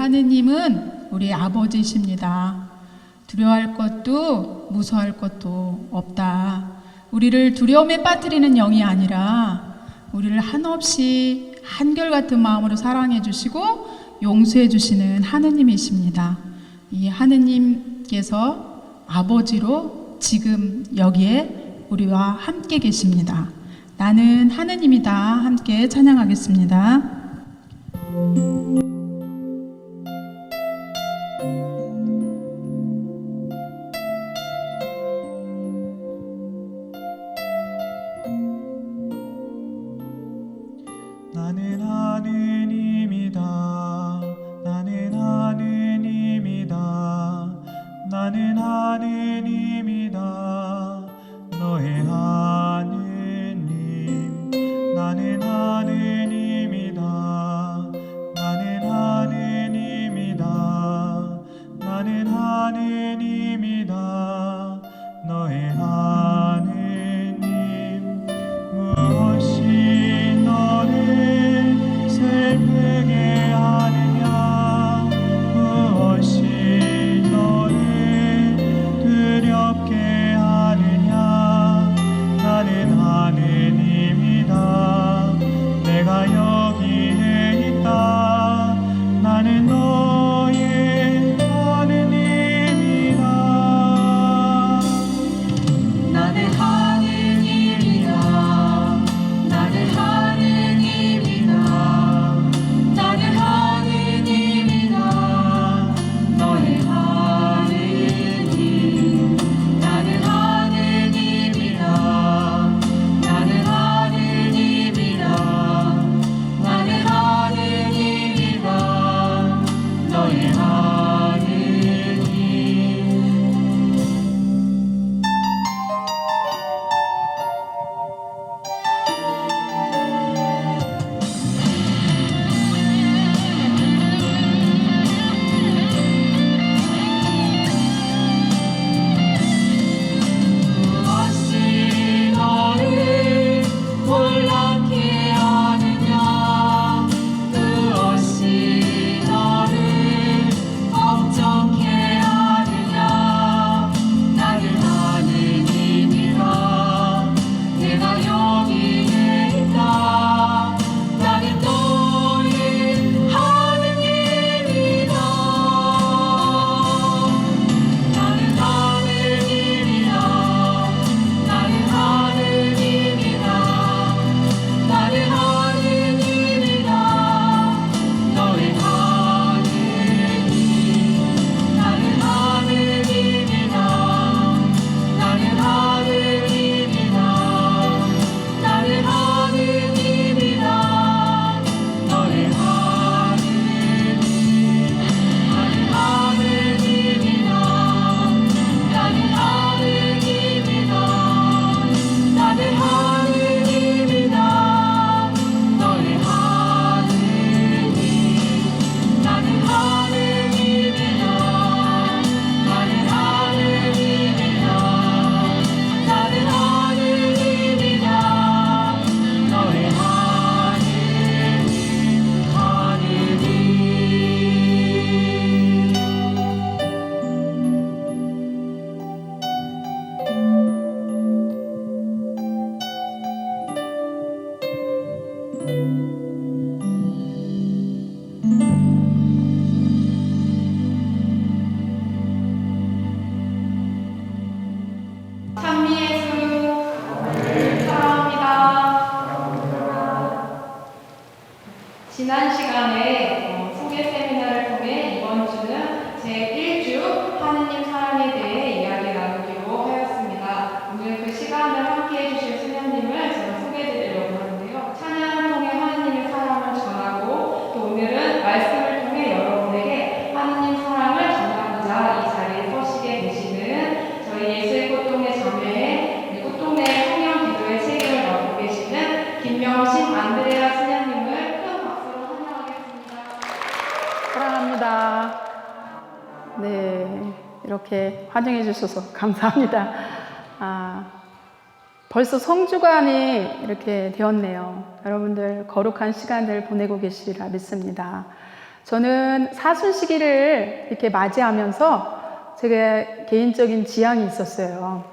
하느님은 우리 아버지이십니다. 두려워할 것도 무서워할 것도 없다. 우리를 두려움에 빠뜨리는 영이 아니라 우리를 한없이 한결같은 마음으로 사랑해 주시고 용서해 주시는 하느님이십니다. 이 하느님께서 아버지로 지금 여기에 우리와 함께 계십니다. 나는 하느님이다. 함께 찬양하겠습니다. 나는 하느님이다. 나는 하느님이다. 나는 하느님이다. 너의 하느님. 나는 하느님이다. 나는 하느님이다. 나는 하느님이다. 너의 하느님. 무엇이 너를 슬프게 하느냐. 무엇이 너를 두렵게 하느냐. 나는 하느님이다. 내가 여기에 있다. 나는 너의 하느님이다. 나는 하느님이다. 나는 하느님이다. 나는 하느님이다. 너의 하느님. 나는 하느님이다. 나는 하느님이다. 나는 하느님이다. 너의 하느님. 무엇이 너를 놀랍게 하느냐. 무엇이 너를 걱정케 하느냐. 나는 하느님이라. 내가 여기에 있다. 나는 너의 하느님이다. 나는 하느님이다. 나는 하느님이다. 나는 하느님이다. 너의 하느님. 나는 하느님이다. 나는 하느님이다. 나는 하느님이다. 너의 하느님. 나는 하느님이다. 나는 하느님이다. 나는 하느님이다. 너의 하느님. 나는 하느님이다. 나는 하느님이다. 나는 하느님이다. 너의 찬미예수 사랑합니다. 지난 시간에 소개 세미나를 통해 이번 주는 제1주 하느님 사랑에 대해 이야기 나누기로 하였습니다. 오늘 그 시간을 함께 해주실 수녀님을 제가 소개해드리려고 하는데요. 찬양을 통해 하느님의 사랑을 전하고 또 오늘은 말씀을 통해 여러분에게 하느님 사랑을 전하고자 이 자리에 서시게 되시는 저희 예술꽃동네 자매의 우리 꽃동네 성령 기도의 책임을 맡고 계시는 김명신 안드레아 수녀님을 큰 박수로 환영하겠습니다. 사랑합니다. 네, 이렇게 환영해 주셔서 감사합니다. 벌써 성주간이 이렇게 되었네요. 여러분들 거룩한 시간을 보내고 계시리라 믿습니다. 저는 사순 시기를 이렇게 맞이하면서 제가 개인적인 지향이 있었어요.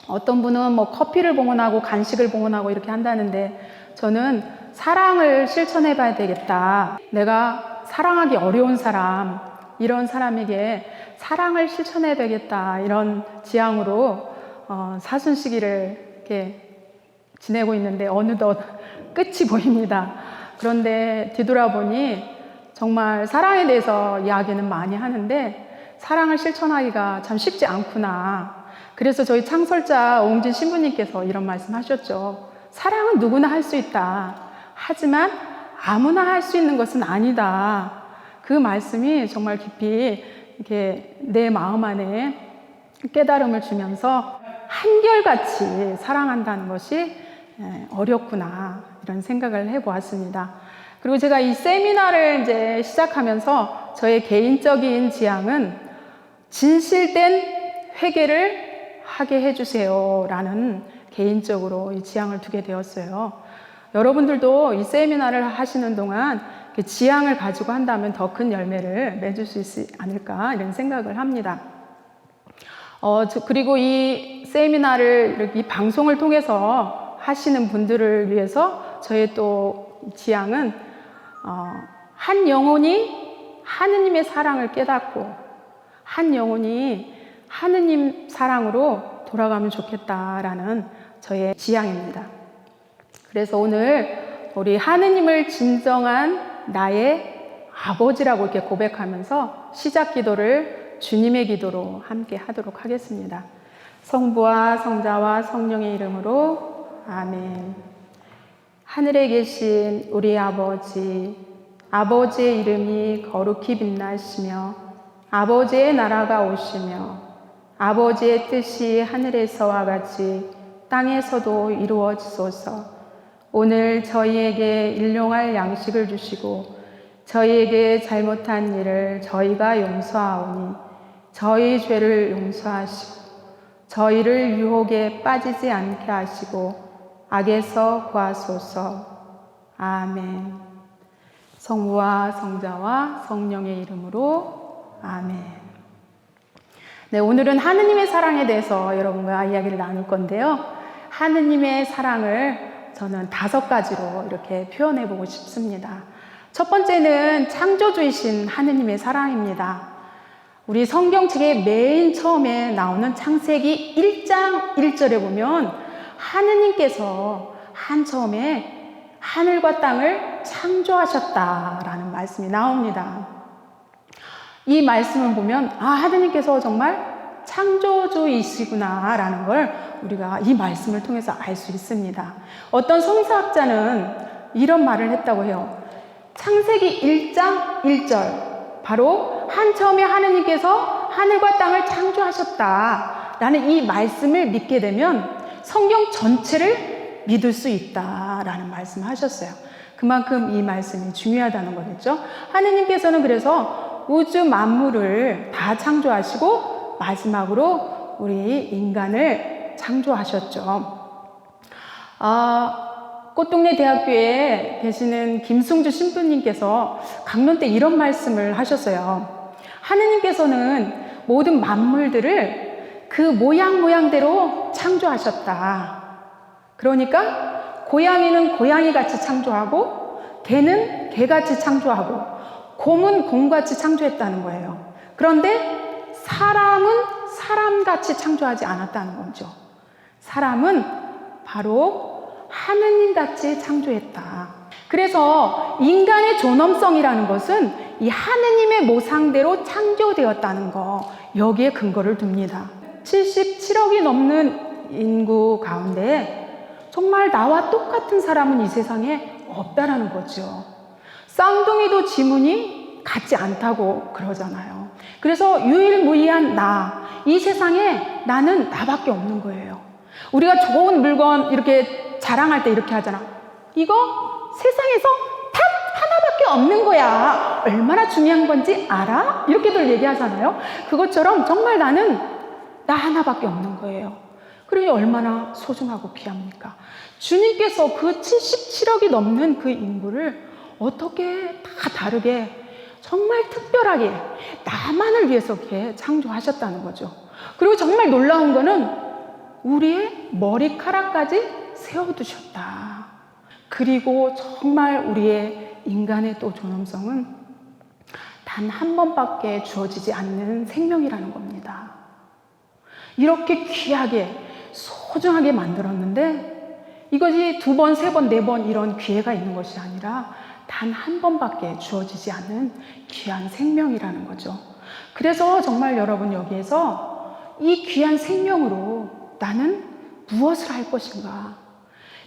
어떤 분은 뭐 커피를 봉헌하고 간식을 봉헌하고 이렇게 한다는데 저는 사랑을 실천해 봐야 되겠다. 내가 사랑하기 어려운 사람, 이런 사람에게 사랑을 실천해 봐야겠다. 이런 지향으로 사순 시기를 이렇게 지내고 있는데 어느덧 끝이 보입니다. 그런데 뒤돌아보니 정말 사랑에 대해서 이야기는 많이 하는데 사랑을 실천하기가 참 쉽지 않구나. 그래서 저희 창설자 오웅진 신부님께서 이런 말씀 하셨죠. 사랑은 누구나 할 수 있다. 하지만 아무나 할 수 있는 것은 아니다. 그 말씀이 정말 깊이 이렇게 내 마음 안에 깨달음을 주면서 한결같이 사랑한다는 것이 어렵구나. 이런 생각을 해보았습니다. 그리고 제가 이 세미나를 이제 시작하면서 저의 개인적인 지향은 진실된 회개를 하게 해주세요 라는 개인적으로 이 지향을 두게 되었어요. 여러분들도 이 세미나를 하시는 동안 지향을 가지고 한다면 더 큰 열매를 맺을 수 있지 않을까 이런 생각을 합니다. 그리고 이 세미나를 이 방송을 통해서 하시는 분들을 위해서 저의 또 지향은 한 영혼이 하느님의 사랑을 깨닫고 한 영혼이 하느님 사랑으로 돌아가면 좋겠다라는 저의 지향입니다. 그래서 오늘 우리 하느님을 진정한 나의 아버지라고 이렇게 고백하면서 시작 기도를 주님의 기도로 함께 하도록 하겠습니다. 성부와 성자와 성령의 이름으로 아멘. 하늘에 계신 우리 아버지, 아버지의 이름이 거룩히 빛나시며 아버지의 나라가 오시며 아버지의 뜻이 하늘에서와 같이 땅에서도 이루어지소서. 오늘 저희에게 일용할 양식을 주시고 저희에게 잘못한 일을 저희가 용서하오니 저희 죄를 용서하시고 저희를 유혹에 빠지지 않게 하시고 악에서 구하소서. 아멘. 성부와 성자와 성령의 이름으로 아멘. 네, 오늘은 하느님의 사랑에 대해서 여러분과 이야기를 나눌 건데요. 하느님의 사랑을 저는 5가지로 이렇게 표현해 보고 싶습니다. 첫 번째는 창조주이신 하느님의 사랑입니다. 우리 성경책의 맨 처음에 나오는 창세기 1장 1절에 보면 하느님께서 한 처음에 하늘과 땅을 창조하셨다라는 말씀이 나옵니다. 이 말씀을 보면 하느님께서 정말 창조주이시구나 라는 걸 우리가 이 말씀을 통해서 알 수 있습니다. 어떤 성서학자는 이런 말을 했다고 해요. 창세기 1장 1절, 바로 한 처음에 하느님께서 하늘과 땅을 창조하셨다라는 이 말씀을 믿게 되면 성경 전체를 믿을 수 있다라는 말씀을 하셨어요. 그만큼 이 말씀이 중요하다는 거겠죠. 하느님께서는 그래서 우주 만물을 다 창조하시고 마지막으로 우리 인간을 창조하셨죠. 꽃동네 대학교에 계시는 김승주 신부님께서 강론 때 이런 말씀을 하셨어요. 하느님께서는 모든 만물들을 그 모양대로 창조하셨다. 그러니까 고양이는 고양이같이 창조하고 개는 개같이 창조하고 곰은 곰같이 창조했다는 거예요. 그런데 사람은 사람같이 창조하지 않았다는 거죠. 사람은 바로 하느님같이 창조했다. 그래서 인간의 존엄성이라는 것은 이 하느님의 모상대로 창조되었다는 거, 여기에 근거를 둡니다. 77억이 넘는 인구 가운데 정말 나와 똑같은 사람은 이 세상에 없다라는 거죠. 쌍둥이도 지문이 같지 않다고 그러잖아요. 그래서 유일무이한 나, 이 세상에 나는 나밖에 없는 거예요. 우리가 좋은 물건 이렇게 자랑할 때 이렇게 하잖아. 이거 세상에서 단 하나밖에 없는 거야. 얼마나 중요한 건지 알아? 이렇게들 얘기하잖아요. 그것처럼 정말 나는 나 하나밖에 없는 거예요. 그러니 얼마나 소중하고 귀합니까? 주님께서 그 77억이 넘는 그 인구를 어떻게 다 다르게 정말 특별하게 나만을 위해서 이렇게 창조하셨다는 거죠. 그리고 정말 놀라운 거는 우리의 머리카락까지 세워두셨다. 그리고 정말 우리의 인간의 또 존엄성은 단 한 번밖에 주어지지 않는 생명이라는 겁니다. 이렇게 귀하게 소중하게 만들었는데 이것이 2번, 3번, 4번 이런 기회가 있는 것이 아니라 단 한 번밖에 주어지지 않는 귀한 생명이라는 거죠. 그래서 정말 여러분 여기에서 이 귀한 생명으로 나는 무엇을 할 것인가?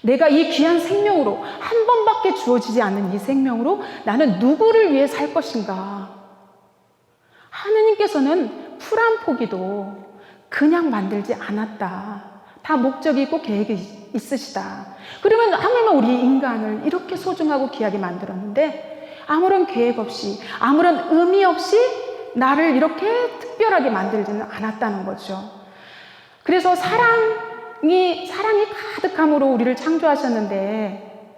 내가 이 귀한 생명으로 한 번밖에 주어지지 않는 이 생명으로 나는 누구를 위해 살 것인가? 하느님께서는 풀 한 포기도 그냥 만들지 않았다. 다 목적이 있고 계획이 있으시다. 그러면 하물며 우리 인간을 이렇게 소중하고 귀하게 만들었는데 아무런 계획 없이 아무런 의미 없이 나를 이렇게 특별하게 만들지는 않았다는 거죠. 그래서 사랑이 가득함으로 우리를 창조하셨는데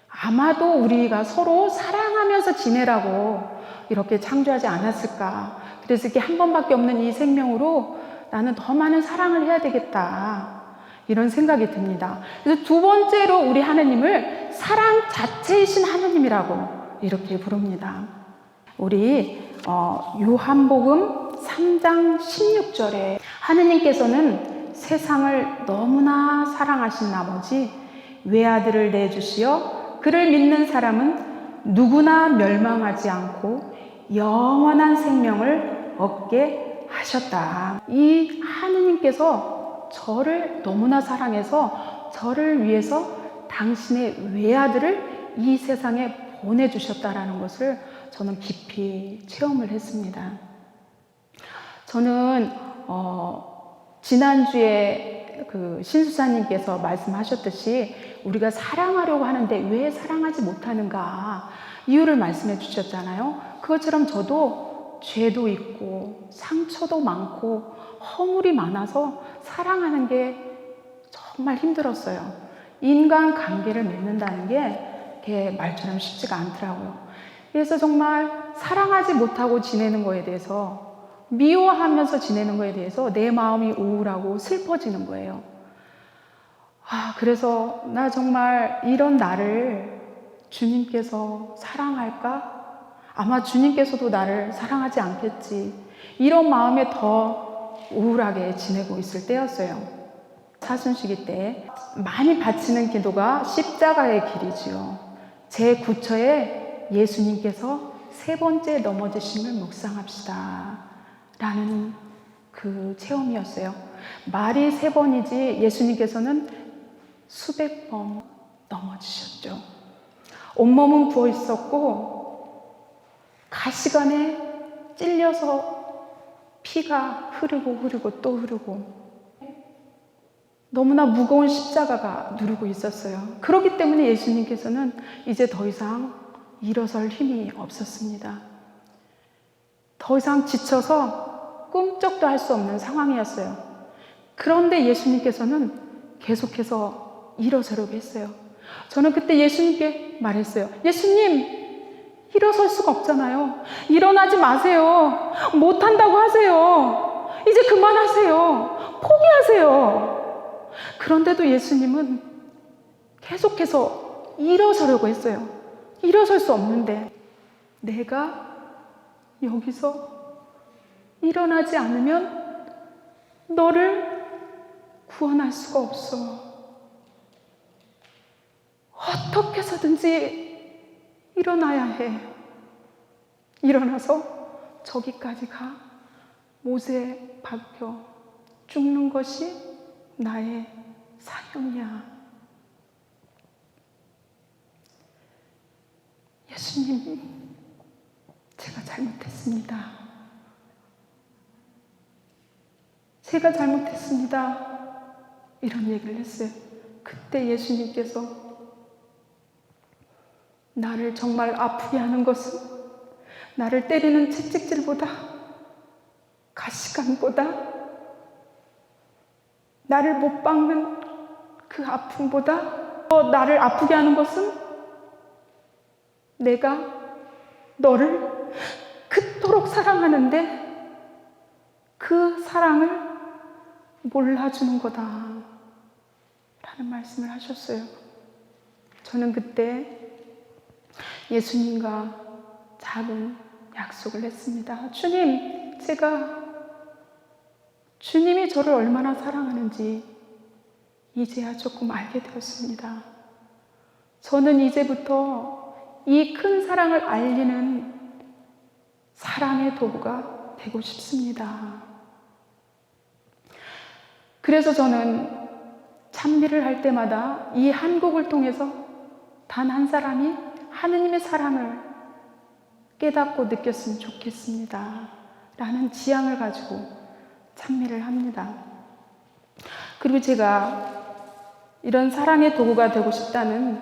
아마도 우리가 서로 사랑하면서 지내라고 이렇게 창조하지 않았을까. 그래서 이렇게 한 번밖에 없는 이 생명으로 나는 더 많은 사랑을 해야 되겠다. 이런 생각이 듭니다. 그래서 2번째로 우리 하나님을 사랑 자체이신 하나님이라고 이렇게 부릅니다. 우리 요한복음 3장 16절에 하느님께서는 세상을 너무나 사랑하신 나머지 외아들을 내주시어 그를 믿는 사람은 누구나 멸망하지 않고 영원한 생명을 얻게 하셨다. 이 하느님께서 저를 너무나 사랑해서 저를 위해서 당신의 외아들을 이 세상에 보내주셨다라는 것을 저는 깊이 체험을 했습니다. 저는 지난주에 그 신수사님께서 말씀하셨듯이 우리가 사랑하려고 하는데 왜 사랑하지 못하는가 이유를 말씀해 주셨잖아요. 그것처럼 저도 죄도 있고 상처도 많고 허물이 많아서 사랑하는 게 정말 힘들었어요. 인간 관계를 맺는다는 게 말처럼 쉽지가 않더라고요. 그래서 정말 사랑하지 못하고 지내는 거에 대해서 미워하면서 지내는 거에 대해서 내 마음이 우울하고 슬퍼지는 거예요. 그래서 나 정말 이런 나를 주님께서 사랑할까? 아마 주님께서도 나를 사랑하지 않겠지. 이런 마음에 더 우울하게 지내고 있을 때였어요. 사순시기 때 많이 바치는 기도가 십자가의 길이지요. 제 9처에 예수님께서 3번째 넘어지심을 묵상합시다 라는 그 체험이었어요. 말이 3번이지 예수님께서는 수백 번 넘어지셨죠. 온몸은 부어 있었고 가시관에 찔려서 피가 흐르고 또 흐르고 너무나 무거운 십자가가 누르고 있었어요. 그렇기 때문에 예수님께서는 이제 더 이상 일어설 힘이 없었습니다. 더 이상 지쳐서 꿈쩍도 할 수 없는 상황이었어요. 그런데 예수님께서는 계속해서 일어서려고 했어요. 저는 그때 예수님께 말했어요. 예수님, 일어설 수가 없잖아요. 일어나지 마세요. 못한다고 하세요. 이제 그만하세요. 포기하세요. 그런데도 예수님은 계속해서 일어서려고 했어요. 일어설 수 없는데 내가 여기서 일어나지 않으면 너를 구원할 수가 없어. 어떻게 해서든지 일어나야 해. 일어나서 저기까지 가. 못에 박혀 죽는 것이 나의 사명이야. 예수님, 제가 잘못했습니다. 제가 잘못했습니다. 이런 얘기를 했어요. 그때 예수님께서 나를 정말 아프게 하는 것은 나를 때리는 채찍질보다 가시관보다 나를 못 박는 그 아픔보다 더 나를 아프게 하는 것은 내가 너를 그토록 사랑하는데 그 사랑을 몰라주는 거다 라는 말씀을 하셨어요. 저는 그때 예수님과 작은 약속을 했습니다. 주님, 제가 주님이 저를 얼마나 사랑하는지 이제야 조금 알게 되었습니다. 저는 이제부터 이 큰 사랑을 알리는 사랑의 도구가 되고 싶습니다. 그래서 저는 찬미를 할 때마다 이 한 곡을 통해서 단 한 사람이 하느님의 사랑을 깨닫고 느꼈으면 좋겠습니다 라는 지향을 가지고 찬미를 합니다. 그리고 제가 이런 사랑의 도구가 되고 싶다는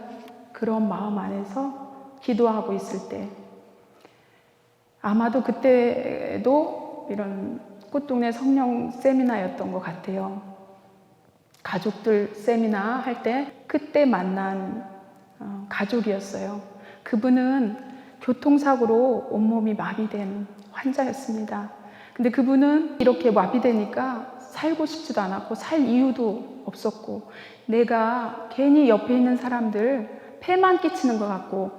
그런 마음 안에서 기도하고 있을 때, 아마도 그때도 이런 꽃동네 성령 세미나였던 것 같아요. 가족들 세미나 할 때 그때 만난 가족이었어요. 그분은 교통사고로 온몸이 마비된 환자였습니다. 근데 그분은 이렇게 마비되니까 살고 싶지도 않았고 살 이유도 없었고, 내가 괜히 옆에 있는 사람들 폐만 끼치는 것 같고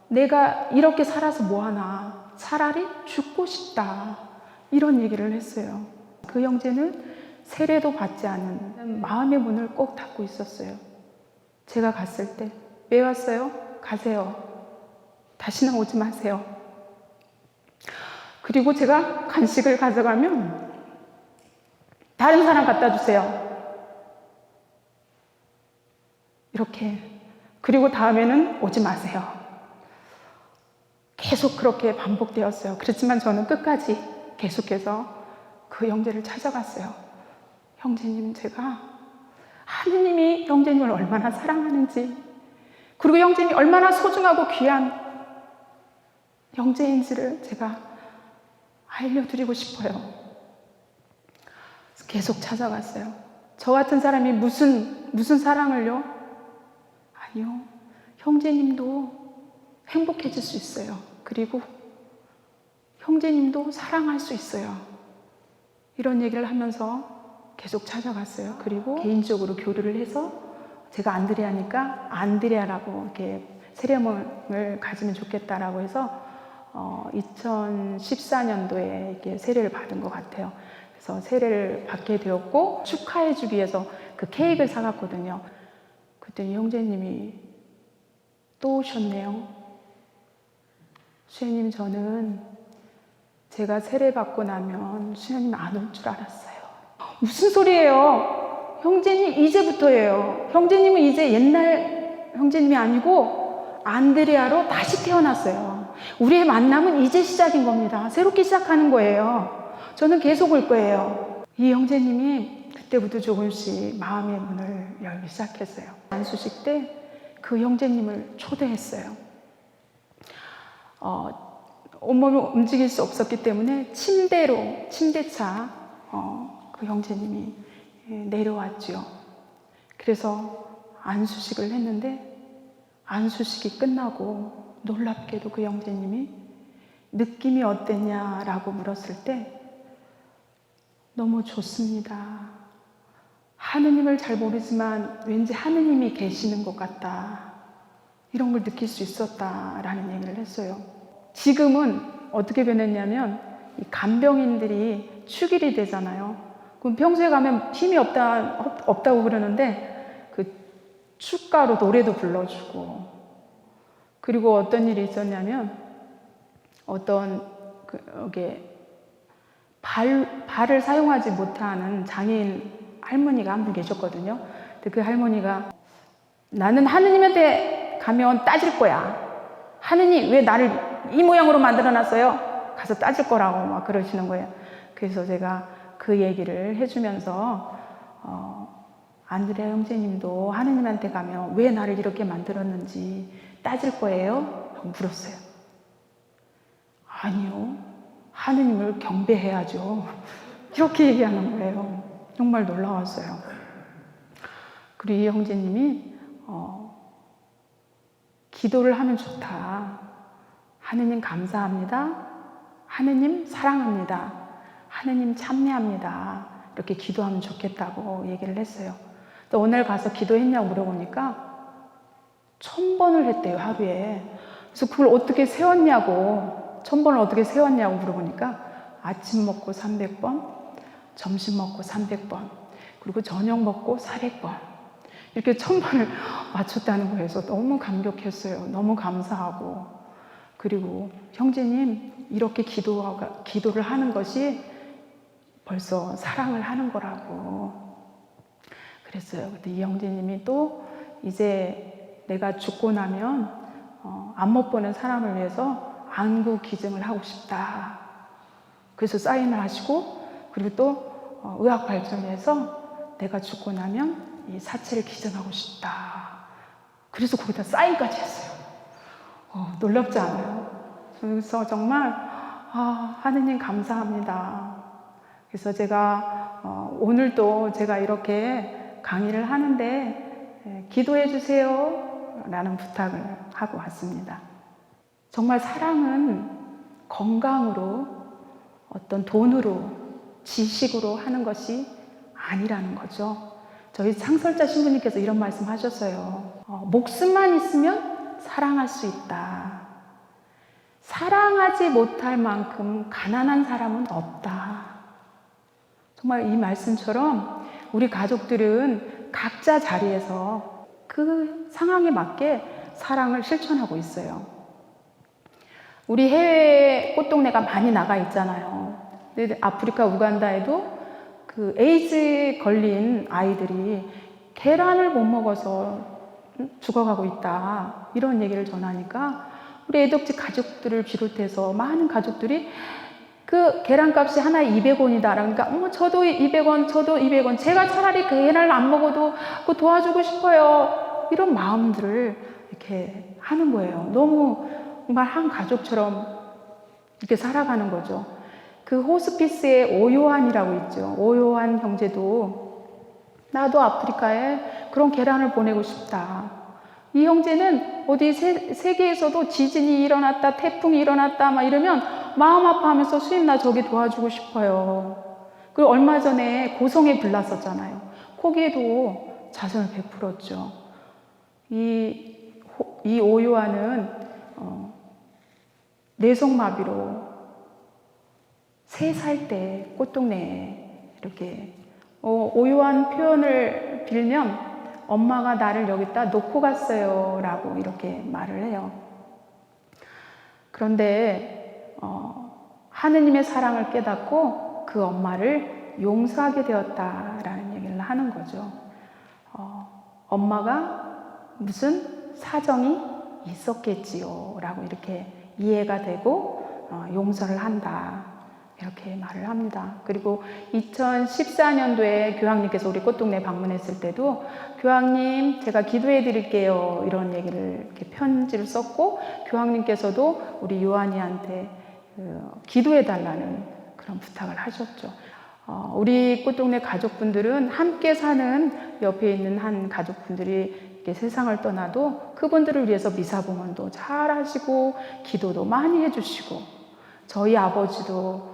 내가 이렇게 살아서 뭐하나, 차라리 죽고 싶다, 이런 얘기를 했어요. 그 형제는 세례도 받지 않은 마음의 문을 꼭 닫고 있었어요. 제가 갔을 때, 왜 왔어요? 가세요. 다시는 오지 마세요. 그리고 제가 간식을 가져가면 다른 사람 갖다 주세요. 이렇게. 그리고 다음에는 오지 마세요. 계속 그렇게 반복되었어요. 그렇지만 저는 끝까지 계속해서 그 형제를 찾아갔어요. 형제님, 제가 하느님이 형제님을 얼마나 사랑하는지, 그리고 형제님이 얼마나 소중하고 귀한 형제인지를 제가 알려드리고 싶어요. 계속 찾아갔어요. 저 같은 사람이 무슨 사랑을요? 아니요. 형제님도 행복해질 수 있어요. 그리고 형제님도 사랑할 수 있어요. 이런 얘기를 하면서 계속 찾아갔어요. 그리고 개인적으로 교류를 해서 제가 안드레아니까 안드레아라고 이렇게 세례명을 가지면 좋겠다라고 해서 2014년도에 이렇게 세례를 받은 것 같아요. 그래서 세례를 받게 되었고, 축하해주기 위해서 그 케이크를 사갔거든요. 그때 형제님이 또 오셨네요. 수녀님, 저는 제가 세례 받고 나면 수녀님 안 올 줄 알았어요. 무슨 소리예요? 형제님 이제부터예요. 형제님은 이제 옛날 형제님이 아니고 안드레아로 다시 태어났어요. 우리의 만남은 이제 시작인 겁니다. 새롭게 시작하는 거예요. 저는 계속 올 거예요. 이 형제님이 그때부터 조금씩 마음의 문을 열기 시작했어요. 안수식 때 그 형제님을 초대했어요. 온몸을 움직일 수 없었기 때문에 침대차 그 형제님이 내려왔죠. 그래서 안수식을 했는데, 안수식이 끝나고 놀랍게도 그 형제님이 느낌이 어땠냐라고 물었을 때 너무 좋습니다. 하느님을 잘 모르지만 왠지 하느님이 계시는 것 같다, 이런 걸 느낄 수 있었다라는 얘기를 했어요. 지금은 어떻게 변했냐면, 이 간병인들이 축일이 되잖아요. 그럼 평소에 가면 힘이 없다고 그러는데 그 축가로 노래도 불러주고, 그리고 어떤 일이 있었냐면, 발을 사용하지 못하는 장애인 할머니가 한 분 계셨거든요. 근데 그 할머니가, 나는 하느님한테 가면 따질 거야. 하느님 왜 나를 이 모양으로 만들어놨어요? 가서 따질 거라고 막 그러시는 거예요. 그래서 제가 그 얘기를 해주면서 안드레아 형제님도 하느님한테 가면 왜 나를 이렇게 만들었는지 따질 거예요? 라고 물었어요. 아니요, 하느님을 경배해야죠. 이렇게 얘기하는 거예요. 정말 놀라웠어요. 그리고 이 형제님이 기도를 하면 좋다. 하느님 감사합니다. 하느님 사랑합니다. 하느님 참여합니다. 이렇게 기도하면 좋겠다고 얘기를 했어요. 또 오늘 가서 기도했냐고 물어보니까 1000번을 했대요, 하루에. 그래서 그걸 어떻게 세웠냐고, 1000번을 어떻게 세웠냐고 물어보니까 아침 먹고 300번, 점심 먹고 300번, 그리고 저녁 먹고 400번. 이렇게 1000번을 맞췄다는 거예요. 그래서 너무 감격했어요. 너무 감사하고. 그리고 형제님, 이렇게 기도를 하는 것이 벌써 사랑을 하는 거라고 그랬어요. 근데 이 형제님이 또 이제 내가 죽고 나면 안 못 보는 사람을 위해서 안구 기증을 하고 싶다. 그래서 사인을 하시고, 그리고 또 의학 발전해서 내가 죽고 나면 이 사체를 기증하고 싶다. 그래서 거기다 사인까지 했어요. 놀랍지 않아요? 그래서 정말 하느님 감사합니다. 그래서 제가 오늘도 제가 이렇게 강의를 하는데 기도해 주세요 라는 부탁을 하고 왔습니다. 정말 사랑은 건강으로, 어떤 돈으로, 지식으로 하는 것이 아니라는 거죠. 저희 창설자 신부님께서 이런 말씀 하셨어요. 목숨만 있으면 사랑할 수 있다. 사랑하지 못할 만큼 가난한 사람은 없다. 정말 이 말씀처럼 우리 가족들은 각자 자리에서 그 상황에 맞게 사랑을 실천하고 있어요. 우리 해외 꽃동네가 많이 나가 있잖아요. 근데 아프리카 우간다에도 그 에이즈 걸린 아이들이 계란을 못 먹어서 죽어가고 있다. 이런 얘기를 전하니까 우리 애덕지 가족들을 비롯해서 많은 가족들이 그 계란값이 하나에 200원이다. 그러니까 저도 200원, 저도 200원. 제가 차라리 그 계란을 안 먹어도 그거 도와주고 싶어요. 이런 마음들을 이렇게 하는 거예요. 너무 정말 한 가족처럼 이렇게 살아가는 거죠. 그 호스피스에 오요한이라고 있죠. 오요한 형제도 나도 아프리카에 그런 계란을 보내고 싶다. 이 형제는 어디 세계에서도 지진이 일어났다, 태풍이 일어났다 막 이러면 마음 아파하면서 수임 나 저기 도와주고 싶어요. 그리고 얼마 전에 고성에 불났었잖아요. 거기에도 자선을 베풀었죠. 이 오요한은 뇌성마비로 3살 때 꽃동네에 이렇게 오요한 표현을 빌면 엄마가 나를 여기다 놓고 갔어요 라고 이렇게 말을 해요. 그런데 하느님의 사랑을 깨닫고 그 엄마를 용서하게 되었다라는 얘기를 하는 거죠. 엄마가 무슨 사정이 있었겠지요 라고 이렇게 이해가 되고 용서를 한다 이렇게 말을 합니다. 그리고 2014년도에 교황님께서 우리 꽃동네 방문했을 때도 교황님 제가 기도해 드릴게요 이런 얘기를 이렇게 편지를 썼고, 교황님께서도 우리 요한이한테 기도해 달라는 그런 부탁을 하셨죠. 우리 꽃동네 가족분들은 함께 사는 옆에 있는 한 가족분들이 이렇게 세상을 떠나도 그분들을 위해서 미사봉헌도 잘 하시고 기도도 많이 해주시고, 저희 아버지도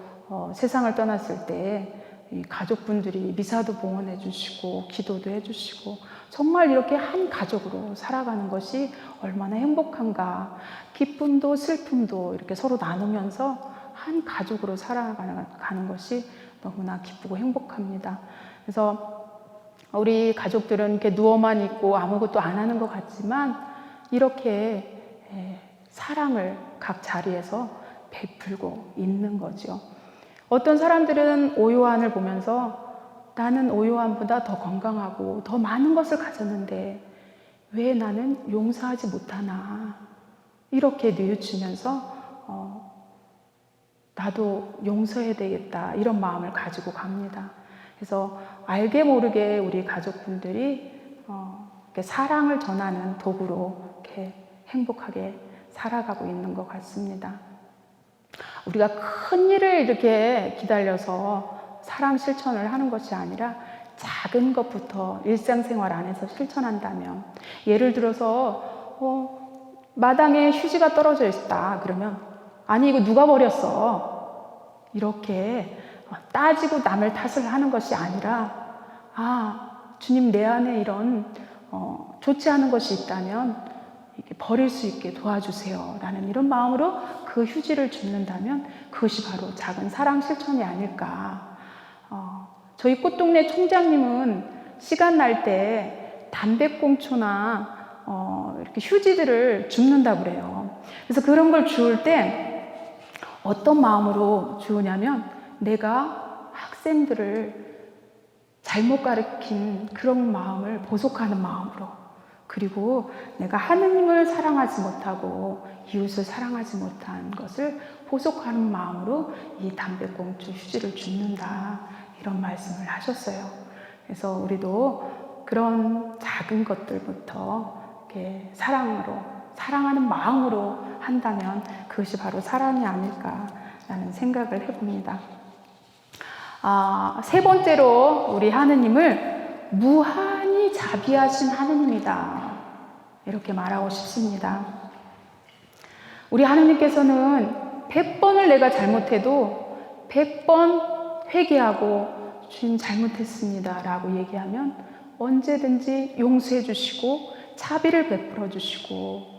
세상을 떠났을 때 이 가족분들이 미사도 봉헌해 주시고 기도도 해 주시고, 정말 이렇게 한 가족으로 살아가는 것이 얼마나 행복한가. 기쁨도 슬픔도 이렇게 서로 나누면서 한 가족으로 살아가는 것이 너무나 기쁘고 행복합니다. 그래서 우리 가족들은 이렇게 누워만 있고 아무것도 안 하는 것 같지만 이렇게 사랑을 각 자리에서 베풀고 있는 거죠. 어떤 사람들은 오요한을 보면서 나는 오요한보다 더 건강하고 더 많은 것을 가졌는데 왜 나는 용서하지 못하나, 이렇게 뉘우치면서 나도 용서해야 되겠다 이런 마음을 가지고 갑니다. 그래서 알게 모르게 우리 가족분들이 이렇게 사랑을 전하는 도구로 이렇게 행복하게 살아가고 있는 것 같습니다. 우리가 큰 일을 이렇게 기다려서 사랑 실천을 하는 것이 아니라 작은 것부터 일상생활 안에서 실천한다면, 예를 들어서 마당에 휴지가 떨어져 있다 그러면 아니 이거 누가 버렸어? 이렇게 따지고 남을 탓을 하는 것이 아니라, 주님 내 안에 이런 좋지 않은 것이 있다면 이렇게 버릴 수 있게 도와주세요 라는 이런 마음으로 그 휴지를 줍는다면 그것이 바로 작은 사랑 실천이 아닐까. 저희 꽃동네 총장님은 시간 날 때 담배꽁초나 이렇게 휴지들을 줍는다고 그래요. 그래서 그런 걸 주울 때 어떤 마음으로 주우냐면, 내가 학생들을 잘못 가르친 그런 마음을 보속하는 마음으로, 그리고 내가 하느님을 사랑하지 못하고 이웃을 사랑하지 못한 것을 보속하는 마음으로 이 담배꽁초 휴지를 줍는다, 이런 말씀을 하셨어요. 그래서 우리도 그런 작은 것들부터 이렇게 사랑하는 마음으로 한다면 그것이 바로 사랑이 아닐까라는 생각을 해봅니다. 세 번째로 우리 하느님을 무한히 자비하신 하느님이다, 이렇게 말하고 싶습니다. 우리 하느님께서는 100번을 내가 잘못해도 100번 회개하고 주님 잘못했습니다 라고 얘기하면 언제든지 용서해 주시고 자비를 베풀어 주시고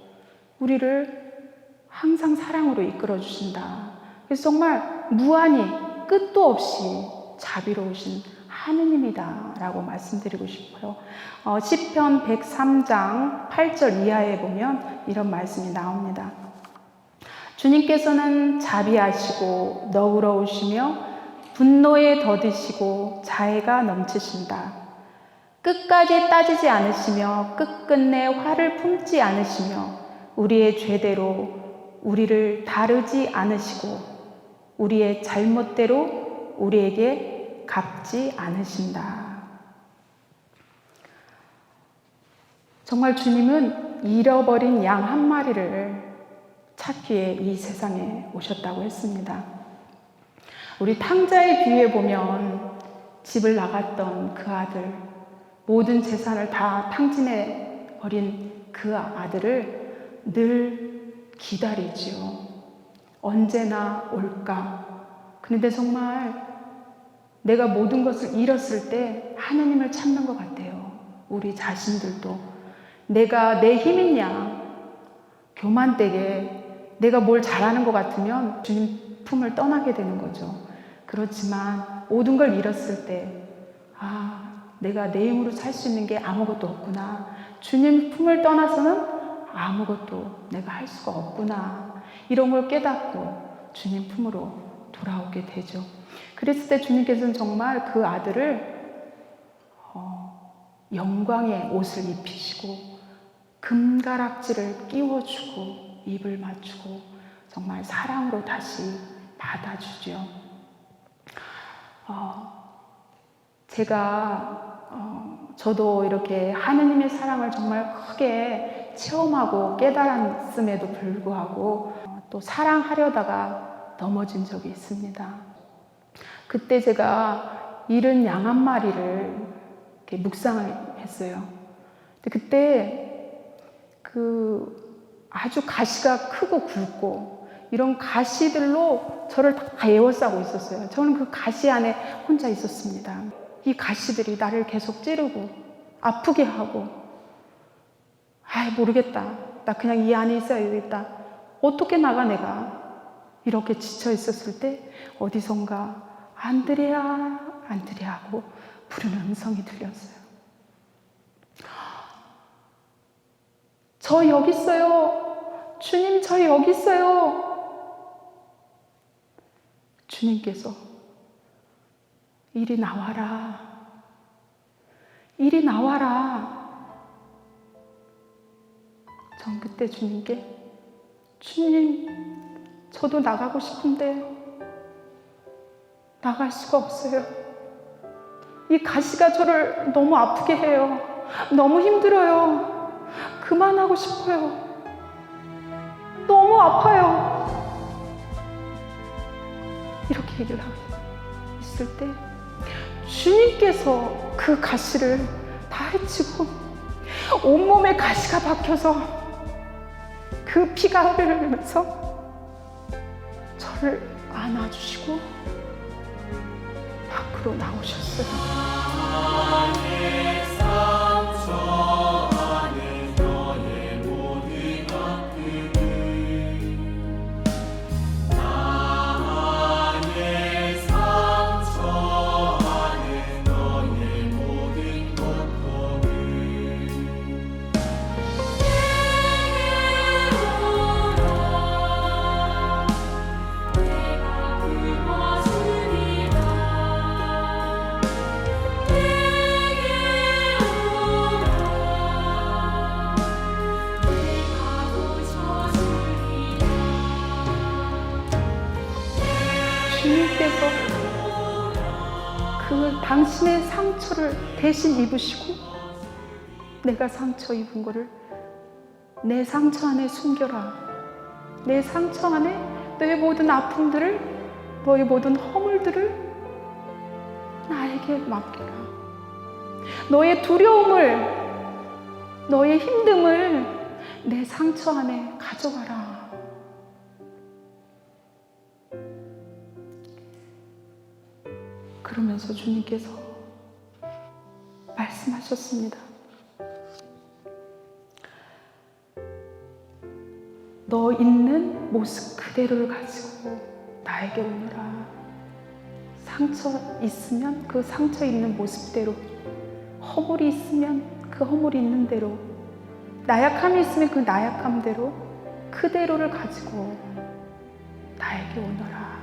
우리를 항상 사랑으로 이끌어 주신다. 그래서 정말 무한히 끝도 없이 자비로우신 하느님이다 라고 말씀드리고 싶어요. 시편 103장 8절 이하에 보면 이런 말씀이 나옵니다. 주님께서는 자비하시고 너그러우시며 분노에 더디시고 자애가 넘치신다. 끝까지 따지지 않으시며 끝끝내 화를 품지 않으시며 우리의 죄대로 우리를 다루지 않으시고 우리의 잘못대로 우리에게 갚지 않으신다. 정말 주님은 잃어버린 양 한 마리를 찾기 위해 이 세상에 오셨다고 했습니다. 우리 탕자의 비유에 보면 집을 나갔던 그 아들, 모든 재산을 다 탕진해 버린 그 아들을 늘 기다리지요. 언제나 올까? 그런데 정말 내가 모든 것을 잃었을 때 하느님을 찾는 것 같아요. 우리 자신들도 내가 내 힘이냐 교만되게 내가 뭘 잘하는 것 같으면 주님 품을 떠나게 되는 거죠. 그렇지만 모든 걸 잃었을 때 내가 내 힘으로 살 수 있는 게 아무것도 없구나. 주님 품을 떠나서는 아무것도 내가 할 수가 없구나. 이런 걸 깨닫고 주님 품으로 돌아오게 되죠. 그랬을 때 주님께서는 정말 그 아들을 영광의 옷을 입히시고 금가락지를 끼워주고 입을 맞추고 정말 사랑으로 다시 받아주죠. 저도 이렇게 하느님의 사랑을 정말 크게 체험하고 깨달았음에도 불구하고 또 사랑하려다가 넘어진 적이 있습니다. 그때 제가 잃은 양 한 마리를 이렇게 묵상을 했어요. 근데 그때 아주 가시가 크고 굵고 이런 가시들로 저를 다 에워싸고 있었어요. 저는 그 가시 안에 혼자 있었습니다. 이 가시들이 나를 계속 찌르고 아프게 하고 모르겠다. 나 그냥 이 안에 있어야겠다. 어떻게 나가 내가. 이렇게 지쳐 있었을 때 어디선가 안드레아 안드레아 하고 부르는 음성이 들렸어요. 저 여기 있어요. 주님 저 여기 있어요. 주님께서 이리 나와라. 이리 나와라. 전 그때 주님께 주님 저도 나가고 싶은데 나갈 수가 없어요. 이 가시가 저를 너무 아프게 해요. 너무 힘들어요. 그만하고 싶어요. 너무 아파요. 이렇게 얘기를 하고 있을 때 주님께서 그 가시를 다 헤치고 온몸에 가시가 박혀서 그 피가 흐르면서 저를 안아주시고 밖으로 나오셨어요. 나의 상처 안에 너의 모든 아픔을 나의 상처 안에 너의 모든 고통을 내게 오라 내가 품어주리라 내게 오라 내가 고쳐주리라 주님께서 그 당신의 상처를 대신 입으시고 내가 상처 입은 거를 내 상처 안에 숨겨라. 내 상처 안에 너의 모든 아픔들을, 너의 모든 허물들을 나에게 맡겨라. 너의 두려움을, 너의 힘듦을 내 상처 안에 가져가라. 그러면서 주님께서 말씀하셨습니다. 너 있는 모습 그대로를 가지고 나에게 오너라. 상처 있으면 그 상처 있는 모습대로, 허물이 있으면 그 허물이 있는 대로, 나약함이 있으면 그 나약함대로 그대로를 가지고 나에게 오너라.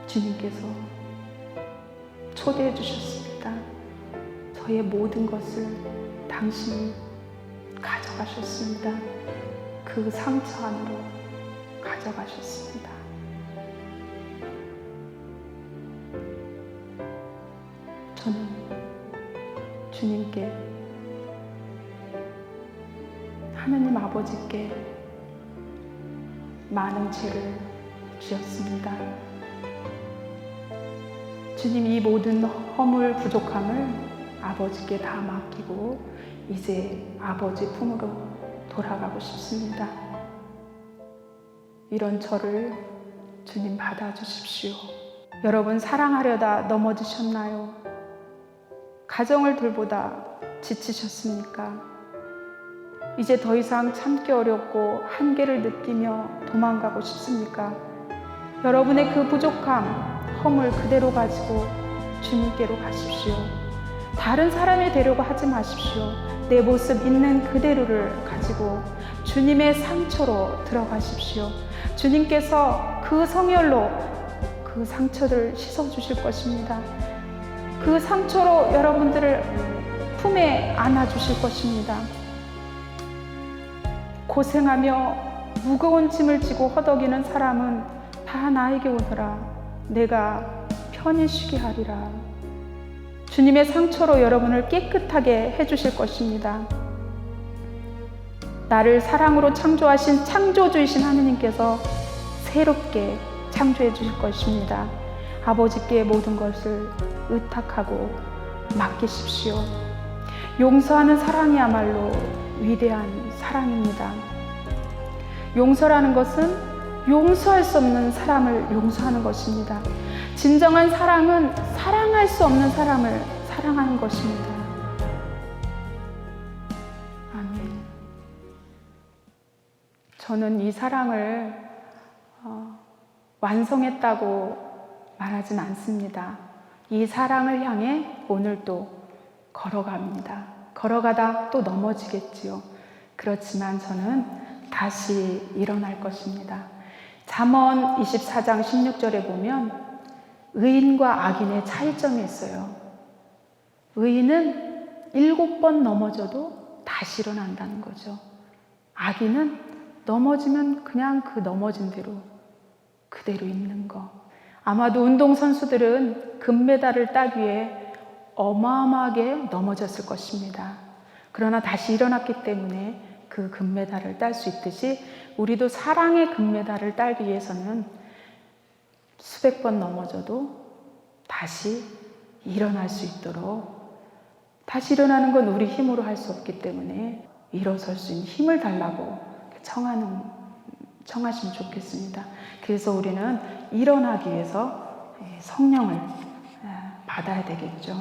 주님께서 초대해 주셨습니다. 저의 모든 것을 당신이 가져가셨습니다. 그 상처 안으로 가져가셨습니다. 저는 주님께, 하느님 아버지께 많은 죄를 지었습니다. 주님, 이 모든 허물 부족함을 아버지께 다 맡기고 이제 아버지 품으로 돌아가고 싶습니다. 이런 저를 주님 받아주십시오. 여러분, 사랑하려다 넘어지셨나요? 가정을 돌보다 지치셨습니까? 이제 더 이상 참기 어렵고 한계를 느끼며 도망가고 싶습니까? 여러분의 그 부족함, 허물 그대로 가지고 주님께로 가십시오. 다른 사람이 되려고 하지 마십시오. 내 모습 있는 그대로를 가지고 주님의 상처로 들어가십시오. 주님께서 그 성혈로 그 상처를 씻어주실 것입니다. 그 상처로 여러분들을 품에 안아주실 것입니다. 고생하며 무거운 짐을 지고 허덕이는 사람은 다 나에게 오너라. 내가 편히 쉬게 하리라. 주님의 상처로 여러분을 깨끗하게 해주실 것입니다. 나를 사랑으로 창조하신 창조주이신 하느님께서 새롭게 창조해 주실 것입니다. 아버지께 모든 것을 의탁하고 맡기십시오. 용서하는 사랑이야말로 위대한 사랑입니다. 용서라는 것은 용서할 수 없는 사람을 용서하는 것입니다. 진정한 사랑은 사랑할 수 없는 사람을 사랑하는 것입니다. 아멘. 저는 이 사랑을 완성했다고 말하진 않습니다. 이 사랑을 향해 오늘도 걸어갑니다. 걸어가다 또 넘어지겠지요. 그렇지만 저는 다시 일어날 것입니다. 잠언 24장 16절에 보면 의인과 악인의 차이점이 있어요. 의인은 7번 넘어져도 다시 일어난다는 거죠. 악인은 넘어지면 그냥 그 넘어진 대로 그대로 있는 거. 아마도 운동선수들은 금메달을 따기 위해 어마어마하게 넘어졌을 것입니다. 그러나 다시 일어났기 때문에 그 금메달을 딸 수 있듯이 우리도 사랑의 금메달을 따기 위해서는 수백 번 넘어져도 다시 일어날 수 있도록, 다시 일어나는 건 우리 힘으로 할 수 없기 때문에 일어설 수 있는 힘을 달라고 청하시면 좋겠습니다. 그래서 우리는 일어나기 위해서 성령을 받아야 되겠죠.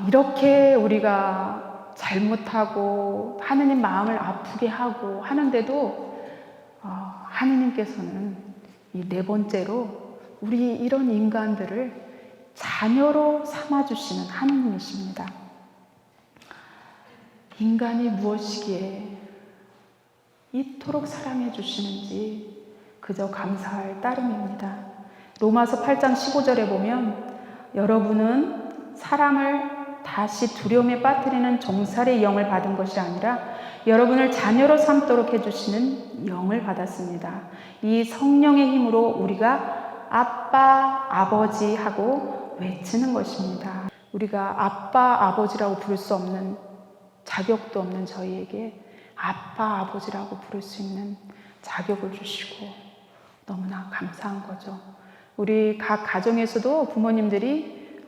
이렇게 우리가 잘못하고 하느님 마음을 아프게 하고 하는데도 하느님께서는 이 네 번째로 우리 이런 인간들을 자녀로 삼아주시는 하느님이십니다. 인간이 무엇이기에 이토록 사랑해 주시는지 그저 감사할 따름입니다. 로마서 8장 15절에 보면 여러분은 사람을 다시 두려움에 빠뜨리는 종살이의 영을 받은 것이 아니라 여러분을 자녀로 삼도록 해주시는 영을 받았습니다. 이 성령의 힘으로 우리가 아빠, 아버지 하고 외치는 것입니다. 우리가 아빠, 아버지라고 부를 수 없는 자격도 없는 저희에게 아빠, 아버지라고 부를 수 있는 자격을 주시고 너무나 감사한 거죠. 우리 각 가정에서도 부모님들이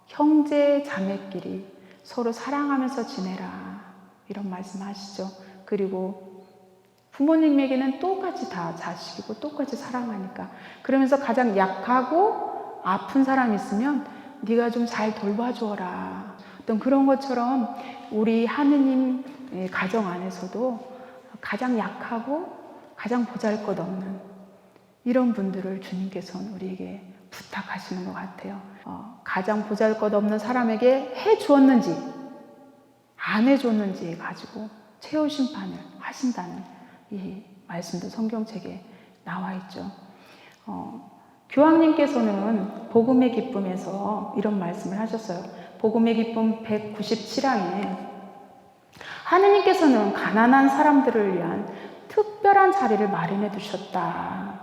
형제, 자매끼리 서로 사랑하면서 지내라 이런 말씀 하시죠. 그리고 부모님에게는 똑같이 다 자식이고 똑같이 사랑하니까 그러면서 가장 약하고 아픈 사람이 있으면 네가 좀 잘 돌봐줘라 어떤 그런 것처럼 우리 하느님 가정 안에서도 가장 약하고 가장 보잘것없는 이런 분들을 주님께서는 우리에게 부탁하시는 것 같아요. 가장 보잘것없는 사람에게 해주었는지 안 해줬는지 가지고 최후 심판을 하신다는 이 말씀도 성경책에 나와 있죠. 교황님께서는 복음의 기쁨에서 이런 말씀을 하셨어요. 복음의 기쁨 197항에 하느님께서는 가난한 사람들을 위한 특별한 자리를 마련해 두셨다.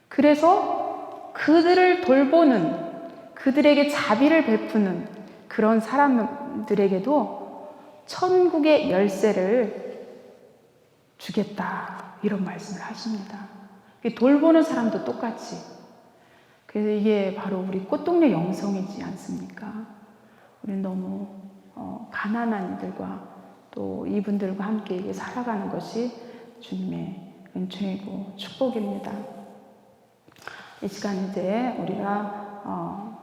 그래서 그들을 돌보는, 그들에게 자비를 베푸는 그런 사람들에게도 천국의 열쇠를 주겠다. 이런 말씀을 하십니다. 돌보는 사람도 똑같이. 그래서 이게 바로 우리 꽃동네 영성이지 않습니까? 우리는 너무 가난한 이들과 또 이분들과 함께 살아가는 것이 주님의 은총이고 축복입니다. 이 시간 이제 우리가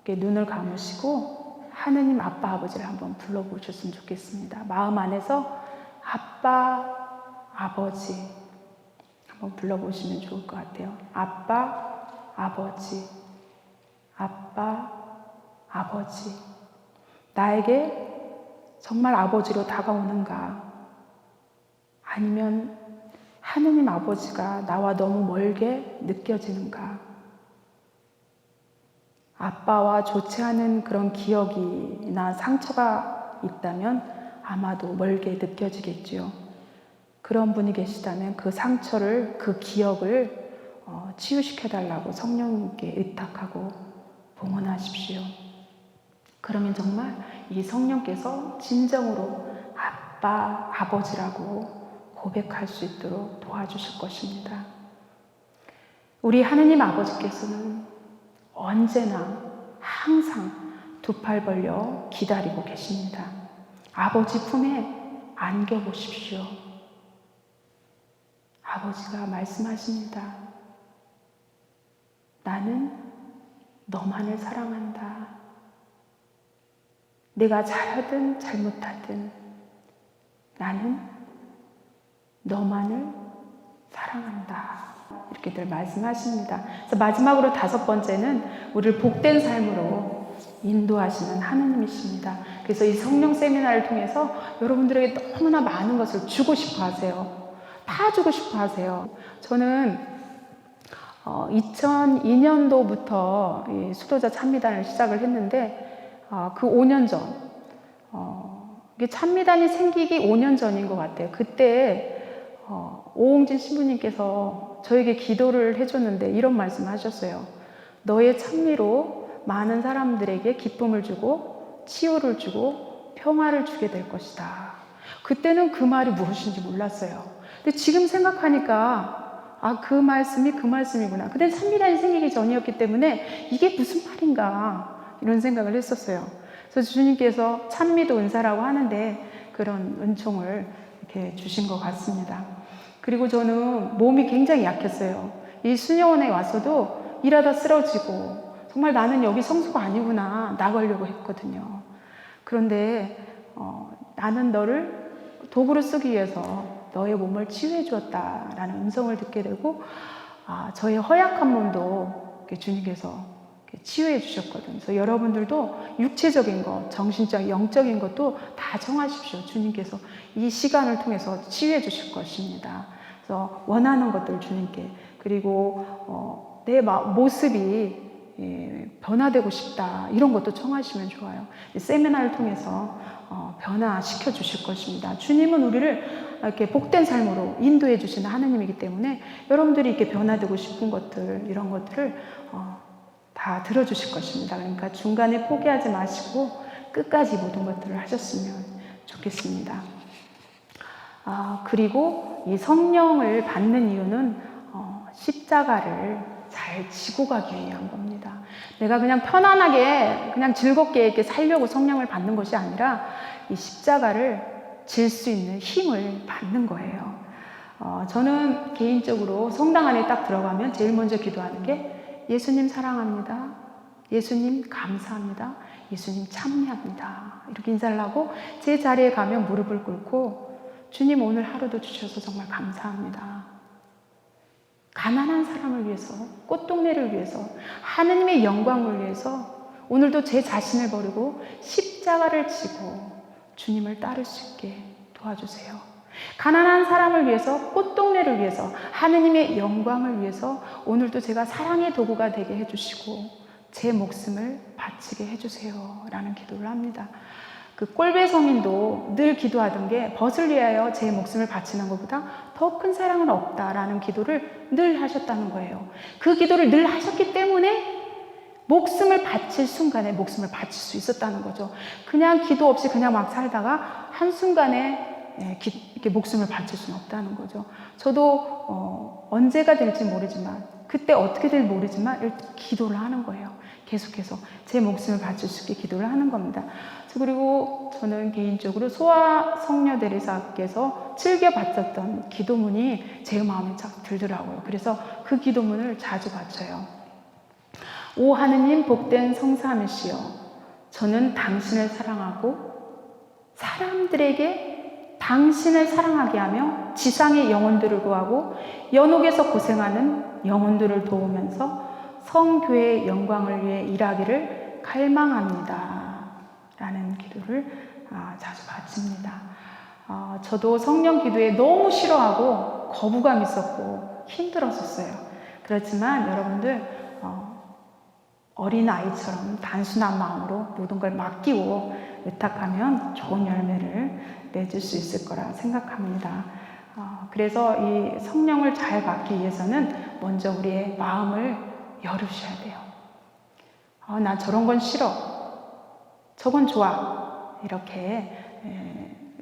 눈을 감으시고 하느님 아빠 아버지를 한번 불러보셨으면 좋겠습니다. 마음 안에서 아빠 아버지 한번 불러보시면 좋을 것 같아요. 아빠 아버지 아빠 아버지 나에게 정말 아버지로 다가오는가? 아니면 하느님 아버지가 나와 너무 멀게 느껴지는가? 아빠와 좋지 않은 그런 기억이나 상처가 있다면 아마도 멀게 느껴지겠지요. 그런 분이 계시다면 그 상처를, 그 기억을 치유시켜달라고 성령님께 의탁하고 봉헌하십시오. 그러면 정말 이 성령께서 진정으로 아빠, 아버지라고 고백할 수 있도록 도와주실 것입니다. 우리 하느님 아버지께서는 언제나 항상 두 팔 벌려 기다리고 계십니다. 아버지 품에 안겨보십시오. 아버지가 말씀하십니다. 나는 너만을 사랑한다. 내가 잘하든 잘못하든 나는 너만을 사랑한다. 이렇게 늘 말씀하십니다. 그래서 마지막으로 5번째는 우리를 복된 삶으로 인도하시는 하느님이십니다. 그래서 이 성령 세미나를 통해서 여러분들에게 너무나 많은 것을 주고 싶어 하세요. 다 주고 싶어 하세요. 저는 2002년도부터 수도자 찬미단을 시작을 했는데 그 5년 전 이게 찬미단이 생기기 5년 전인 것 같아요. 그때 오홍진 신부님께서 저에게 기도를 해줬는데 이런 말씀을 하셨어요. 너의 찬미로 많은 사람들에게 기쁨을 주고 치유를 주고 평화를 주게 될 것이다. 그때는 그 말이 무엇인지 몰랐어요. 근데 지금 생각하니까 그 말씀이 그 말씀이구나. 그때 찬미단이 생기기 전이었기 때문에 이게 무슨 말인가 이런 생각을 했었어요. 그래서 주님께서 찬미도 은사라고 하는데 그런 은총을 이렇게 주신 것 같습니다. 그리고 저는 몸이 굉장히 약했어요. 이 수녀원에 왔어도 일하다 쓰러지고 정말 나는 여기 성소가 아니구나 나가려고 했거든요. 그런데 나는 너를 도구로 쓰기 위해서 너의 몸을 치유해 주었다라는 음성을 듣게 되고 저의 허약한 몸도 주님께서 치유해 주셨거든요. 그래서 여러분들도 육체적인 것, 정신적, 영적인 것도 다 정하십시오. 주님께서 이 시간을 통해서 치유해 주실 것입니다. 그래서 원하는 것들 주님께, 그리고 내 모습이 변화되고 싶다 이런 것도 청하시면 좋아요. 세미나를 통해서 변화시켜 주실 것입니다. 주님은 우리를 이렇게 복된 삶으로 인도해 주시는 하느님이기 때문에 여러분들이 이렇게 변화되고 싶은 것들, 이런 것들을 다 들어주실 것입니다. 그러니까 중간에 포기하지 마시고 끝까지 모든 것들을 하셨으면 좋겠습니다. 그리고 이 성령을 받는 이유는 십자가를 잘 지고 가기 위한 겁니다. 내가 그냥 편안하게 그냥 즐겁게 이렇게 살려고 성령을 받는 것이 아니라 이 십자가를 질 수 있는 힘을 받는 거예요. 저는 개인적으로 성당 안에 딱 들어가면 제일 먼저 기도하는 게 예수님 사랑합니다. 예수님 감사합니다. 예수님 찬미합니다. 이렇게 인사를 하고 제 자리에 가면 무릎을 꿇고 주님 오늘 하루도 주셔서 정말 감사합니다. 가난한 사람을 위해서, 꽃동네를 위해서, 하느님의 영광을 위해서 오늘도 제 자신을 버리고 십자가를 지고 주님을 따를 수 있게 도와주세요. 가난한 사람을 위해서, 꽃동네를 위해서, 하느님의 영광을 위해서 오늘도 제가 사랑의 도구가 되게 해주시고 제 목숨을 바치게 해주세요 라는 기도를 합니다. 그 꼴배 성인도 늘 기도하던 게 벗을 위하여 제 목숨을 바치는 것보다 더 큰 사랑은 없다라는 기도를 늘 하셨다는 거예요. 그 기도를 늘 하셨기 때문에 목숨을 바칠 순간에 목숨을 바칠 수 있었다는 거죠. 그냥 기도 없이 그냥 막 살다가 한순간에 이렇게 목숨을 바칠 수는 없다는 거죠. 저도 언제가 될지 모르지만 그때 어떻게 될지 모르지만 기도를 하는 거예요. 계속해서 제 목숨을 바칠 수 있게 기도를 하는 겁니다. 그리고 저는 개인적으로 소아 성녀 대리사께서 즐겨바쳤던 기도문이 제 마음에 쫙 들더라고요. 그래서 그 기도문을 자주 바쳐요. 오 하느님 복된 성삼이시여, 저는 당신을 사랑하고 사람들에게 당신을 사랑하게 하며 지상의 영혼들을 구하고 연옥에서 고생하는 영혼들을 도우면서 성교회의 영광을 위해 일하기를 갈망합니다 라는 기도를 자주 바칩니다. 저도 성령 기도에 너무 싫어하고 거부감 있었고 힘들었었어요. 그렇지만 여러분들 어린아이처럼 단순한 마음으로 모든 걸 맡기고 의탁하면 좋은 열매를 맺을 수 있을 거라 생각합니다. 그래서 이 성령을 잘 받기 위해서는 먼저 우리의 마음을 열으셔야 돼요. 나 저런 건 싫어. 저건 좋아. 이렇게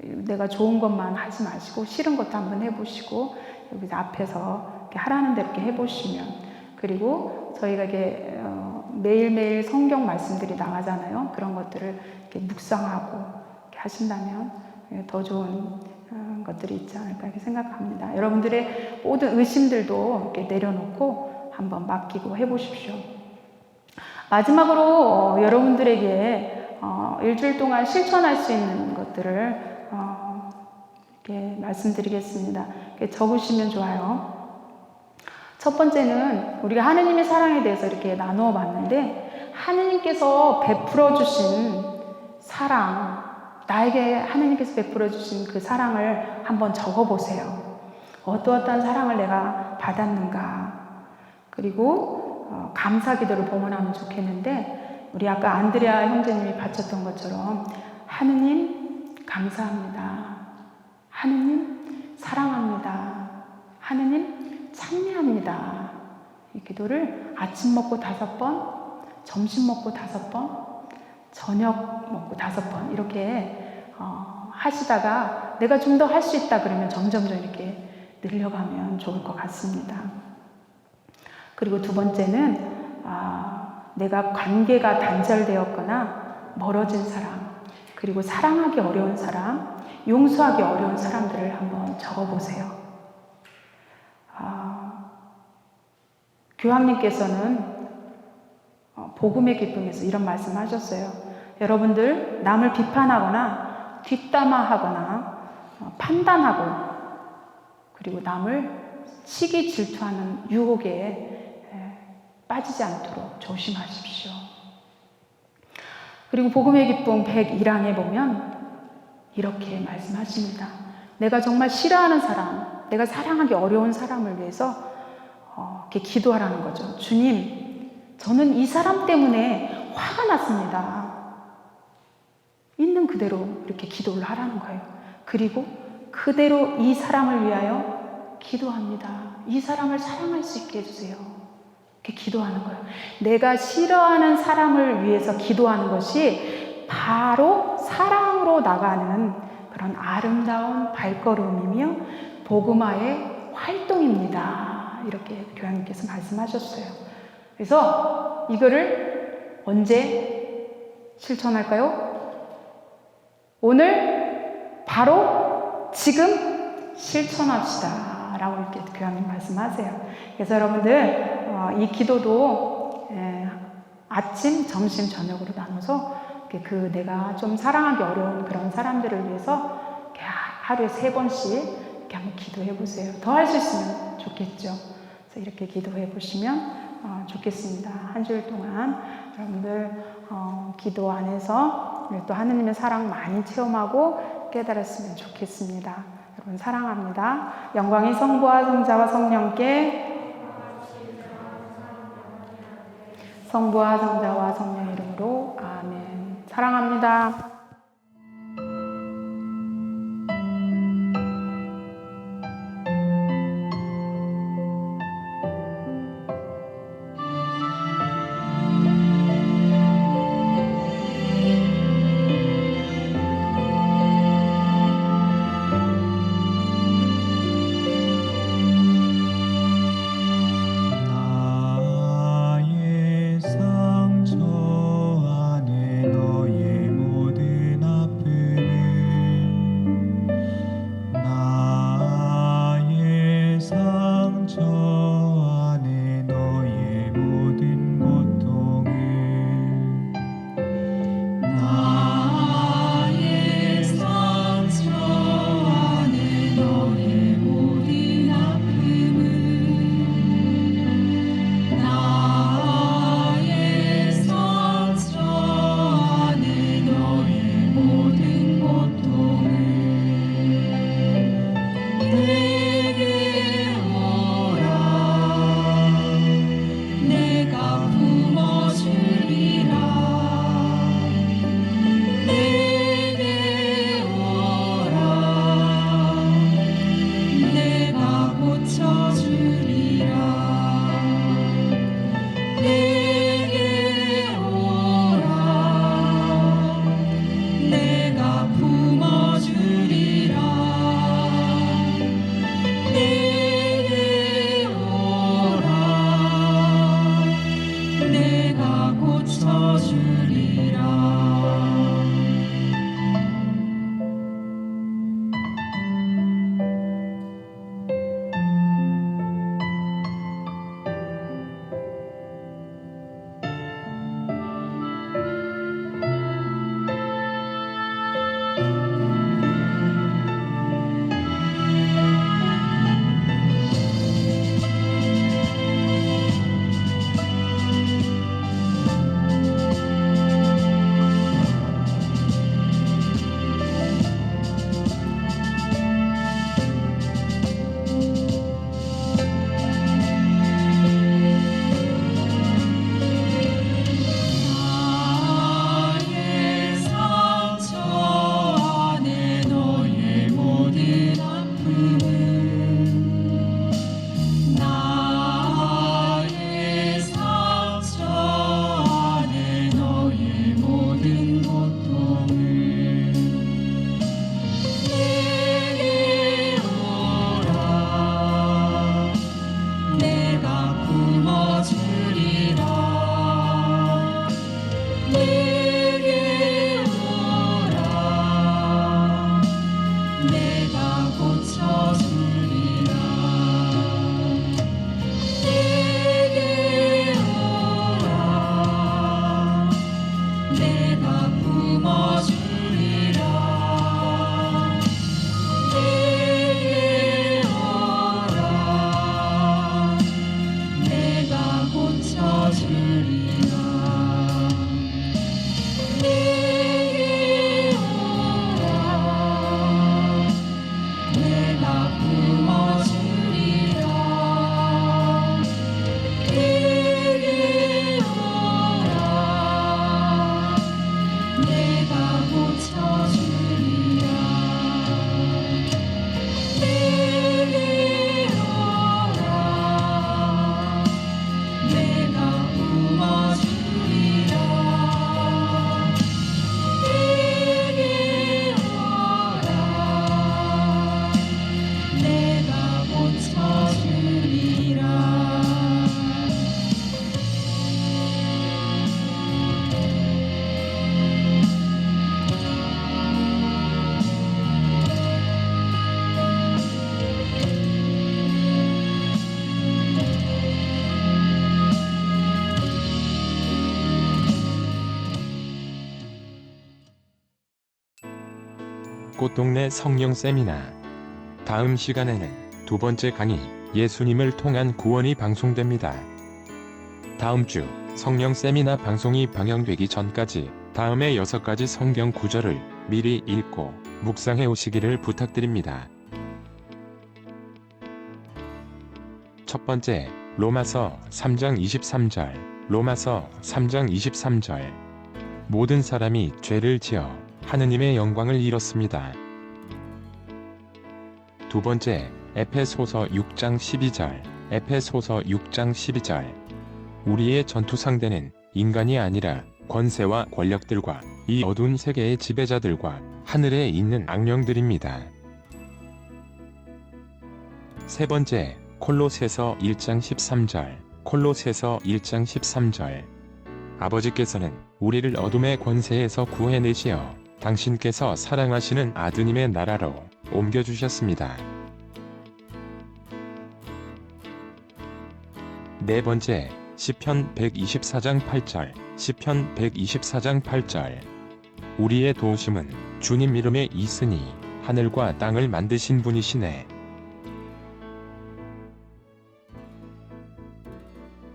내가 좋은 것만 하지 마시고 싫은 것도 한번 해보시고 여기 앞에서 이렇게 하라는 대로 이렇게 해보시면, 그리고 저희가 이게 매일매일 성경 말씀들이 나가잖아요. 그런 것들을 이렇게 묵상하고 이렇게 하신다면 더 좋은 것들이 있지 않을까 이렇게 생각합니다. 여러분들의 모든 의심들도 이렇게 내려놓고 한번 맡기고 해보십시오. 마지막으로 여러분들에게 일주일 동안 실천할 수 있는 것들을 이렇게 말씀드리겠습니다. 이렇게 적으시면 좋아요. 첫 번째는 우리가 하느님의 사랑에 대해서 이렇게 나누어 봤는데, 하느님께서 베풀어 주신 사랑, 나에게 하느님께서 베풀어 주신 그 사랑을 한번 적어 보세요. 어떠한 사랑을 내가 받았는가. 그리고 감사 기도를 봉헌하면 좋겠는데, 우리 아까 안드레아 형제님이 바쳤던 것처럼 하느님 감사합니다. 하느님 사랑합니다. 하느님 찬미합니다. 이 기도를 아침 먹고 5번, 점심 먹고 5번, 저녁 먹고 5번 이렇게 하시다가 내가 좀 더 할 수 있다 그러면 점점 이렇게 늘려가면 좋을 것 같습니다. 그리고 두 번째는 내가 관계가 단절되었거나 멀어진 사람, 그리고 사랑하기 어려운 사람, 용서하기 어려운 사람들을 한번 적어보세요. 교황님께서는 복음의 기쁨에서 이런 말씀 하셨어요. 여러분들 남을 비판하거나 뒷담화하거나 판단하고 그리고 남을 시기 질투하는 유혹에 빠지지 않도록 조심하십시오. 그리고 복음의 기쁨 101항에 보면 이렇게 말씀하십니다. 내가 정말 싫어하는 사람, 내가 사랑하기 어려운 사람을 위해서 이렇게 기도하라는 거죠. 주님, 저는 이 사람 때문에 화가 났습니다. 있는 그대로 이렇게 기도를 하라는 거예요. 그리고 그대로 이 사람을 위하여 기도합니다. 이 사람을 사랑할 수 있게 해주세요. 이렇게 기도하는 거예요. 내가 싫어하는 사람을 위해서 기도하는 것이 바로 사랑으로 나가는 그런 아름다운 발걸음이며 복음화의 활동입니다. 이렇게 교황님께서 말씀하셨어요. 그래서 이거를 언제 실천할까요? 오늘 바로 지금 실천합시다 라고 이렇게 교황님 말씀하세요. 그래서 여러분들 이 기도도 아침, 점심, 저녁으로 나눠서 그 내가 좀 사랑하기 어려운 그런 사람들을 위해서 하루에 3번씩 이렇게 한번 기도해 보세요. 더 할 수 있으면 좋겠죠. 그래서 이렇게 기도해 보시면 좋겠습니다. 한 주일 동안 여러분들 기도 안에서 또 하느님의 사랑 많이 체험하고 깨달았으면 좋겠습니다. 여러분 사랑합니다. 영광이 성부와 성자와 성령께 성부와 성자와 성령 이름으로 아멘. 사랑합니다. 나의 상처 안에 너의 모든 고쳐주리라 내게 오라 내가 품어주리라 내게 오라 내가 고쳐주리라 내게 오라 내가 품어주리라 내게 오라 내가 고쳐주리라 꽃동네 성령 세미나. 다음 시간에는 두 번째 강의, 예수님을 통한 구원이 방송됩니다. 다음 주 성령 세미나 방송이 방영되기 전까지 다음의 6가지 성경 구절을 미리 읽고 묵상해 오시기를 부탁드립니다. 첫 번째, 로마서 3장 23절. 로마서 3장 23절. 모든 사람이 죄를 지어 하느님의 영광을 잃었습니다. 두 번째, 에페소서 6장 12절. 에페소서 6장 12절. 우리의 전투 상대는 인간이 아니라 권세와 권력들과 이 어두운 세계의 지배자들과 하늘에 있는 악령들입니다. 세 번째, 콜로새서 1장 13절. 콜로새서 1장 13절. 아버지께서는 우리를 어둠의 권세에서 구해내시어 당신께서 사랑하시는 아드님의 나라로 옮겨주셨습니다. 네 번째, 시편 124장 8절. 시편 124장 8절. 우리의 도우심은 주님 이름에 있으니 하늘과 땅을 만드신 분이시네.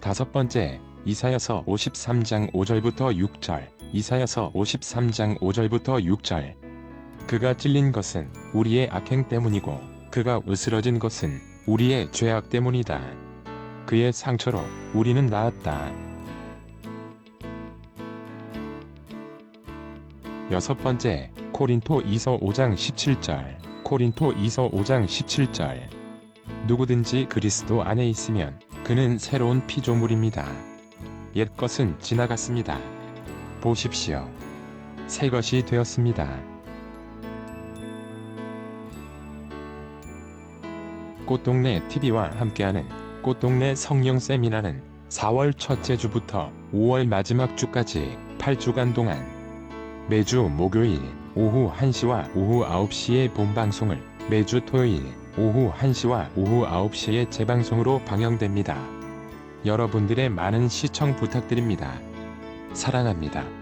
다섯 번째, 이사야서 53장 5절부터 6절. 이사야서 53장 5절부터 6절. 그가 찔린 것은 우리의 악행 때문이고 그가 으스러진 것은 우리의 죄악 때문이다. 그의 상처로 우리는 나았다. 여섯 번째, 코린토 2서 5장 17절. 코린토 2서 5장 17절. 누구든지 그리스도 안에 있으면 그는 새로운 피조물입니다. 옛 것은 지나갔습니다. 보십시오. 새 것이 되었습니다. 꽃동네 TV와 함께하는 꽃동네 성령 세미나는 4월 첫째 주부터 5월 마지막 주까지 8주간 동안 매주 목요일 오후 1시와 오후 9시에 본방송을 매주 토요일 오후 1시와 오후 9시에 재방송으로 방영됩니다. 여러분들의 많은 시청 부탁드립니다. 사랑합니다.